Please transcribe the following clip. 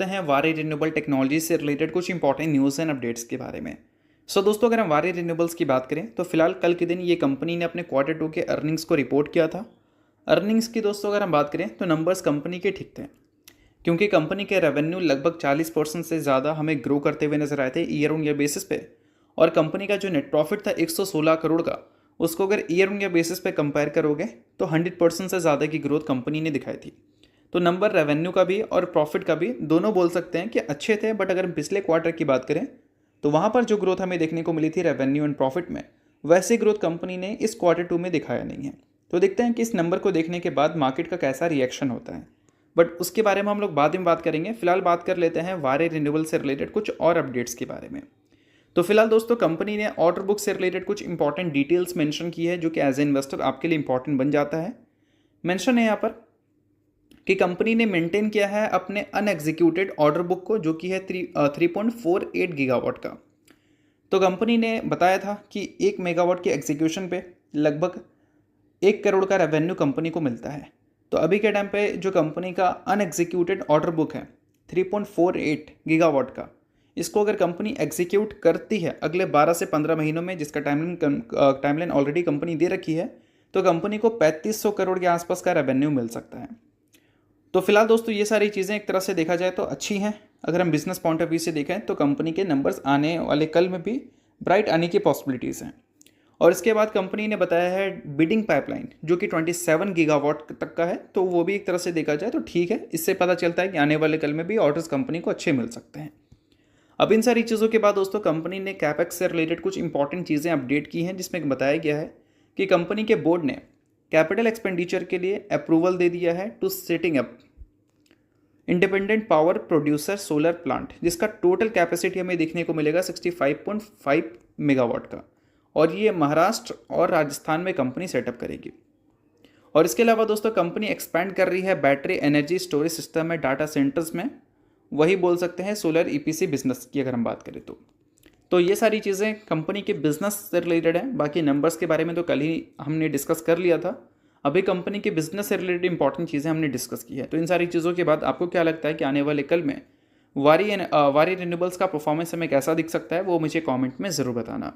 करते हैं वारी रिन्यूएबल टेक्नोलॉजी से रिलेटेड कुछ इंपॉर्टेंट न्यूज़ एंड अपडेट्स के बारे में। दोस्तों, अगर हम वारी रिन्यूएबल्स की बात करें तो फिलहाल कल के दिन ये कंपनी ने अपने Q2 के अर्निंग्स को रिपोर्ट किया था। अर्निंग्स की दोस्तों अगर हम बात करें तो नंबर्स कंपनी के ठीक थे, क्योंकि कंपनी के रेवेन्यू लगभग 40% से ज़्यादा हमें ग्रो करते हुए नजर आए थे ईयर ऑन ईयर बेसिस पे। और कंपनी का जो नेट प्रॉफिट था 116 करोड़ का, उसको अगर ईयर ऑन ईयर बेसिस पे कंपेयर करोगे तो 100% से ज़्यादा की ग्रोथ कंपनी ने दिखाई थी। तो नंबर रेवेन्यू का भी और प्रॉफिट का भी दोनों बोल सकते हैं कि अच्छे थे। बट अगर हम पिछले क्वार्टर की बात करें तो वहाँ पर जो ग्रोथ हमें देखने को मिली थी रेवेन्यू एंड प्रॉफिट में, वैसी ग्रोथ कंपनी ने इस Q2 में दिखाया नहीं है। तो देखते हैं कि इस नंबर को देखने के बाद मार्केट का कैसा रिएक्शन होता है, बट उसके बारे में हम लोग बाद में बात करेंगे। फिलहाल बात कर लेते हैं वारी रिन्यूएबल से रिलेटेड कुछ और अपडेट्स के बारे में। तो फिलहाल दोस्तों कंपनी ने ऑर्डर बुक से रिलेटेड कुछ इंपॉर्टेंट डिटेल्स मेंशन की है, जो कि एज ए इन्वेस्टर आपके लिए इंपॉर्टेंट बन जाता है। मेंशन है यहाँ पर कि कंपनी ने मेंटेन किया है अपने अनएग्जीक्यूटेड ऑर्डर बुक को, जो कि है 3.48 गीगावाट का। तो कंपनी ने बताया था कि 1 मेगावाट की एग्जीक्यूशन पे लगभग 1 करोड़ का रेवेन्यू कंपनी को मिलता है। तो अभी के टाइम पे जो कंपनी का अनएग्जीक्यूटेड ऑर्डर बुक है 3.48 गीगावाट का, इसको अगर कंपनी एग्जीक्यूट करती है अगले 12 से 15 महीनों में, जिसका टाइमलाइन ऑलरेडी कंपनी दे रखी है, तो कंपनी को 3500 करोड़ के आसपास का रेवेन्यू मिल सकता है। तो फिलहाल दोस्तों ये सारी चीज़ें एक तरह से देखा जाए तो अच्छी हैं। अगर हम बिजनेस पॉइंट ऑफ व्यू से देखें तो कंपनी के नंबर्स आने वाले कल में भी ब्राइट आने की पॉसिबिलिटीज़ हैं। और इसके बाद कंपनी ने बताया है बिडिंग पाइपलाइन जो कि 27 गीगावाट तक का है, तो वो भी एक तरह से देखा जाए तो ठीक है। इससे पता चलता है कि आने वाले कल में भी ऑर्डर्स कंपनी को अच्छे मिल सकते हैं। अब इन सारी चीज़ों के बाद दोस्तों कंपनी ने कैपेक्स से रिलेटेड कुछ इंपॉर्टेंट चीज़ें अपडेट की हैं, जिसमें बताया गया है कि कंपनी के बोर्ड ने कैपिटल एक्सपेंडिचर के लिए अप्रूवल दे दिया है to setting up independent power producer solar plant, जिसका टोटल कैपेसिटी हमें देखने को मिलेगा 65.5 मेगावाट का। और ये महाराष्ट्र और राजस्थान में कंपनी सेटअप करेगी। और इसके अलावा दोस्तों कंपनी एक्सपैंड कर रही है बैटरी एनर्जी स्टोरेज सिस्टम में, डाटा सेंटर्स में, वही बोल सकते हैं सोलर ईपीसी बिजनेस की अगर हम बात करें तो ये सारी चीज़ें कंपनी के बिजनेस से रिलेटेड हैं। बाकी नंबर्स के बारे में तो कल ही हमने डिस्कस कर लिया था। अभी कंपनी के बिजनेस से रिलेटेड इंपॉर्टेंट चीज़ें हमने डिस्कस की है। तो इन सारी चीज़ों के बाद आपको क्या लगता है कि आने वाले कल में वारी रिन्यूएबल्स का परफॉर्मेंस हमें कैसा दिख सकता है, वो मुझे कमेंट में ज़रूर बताना।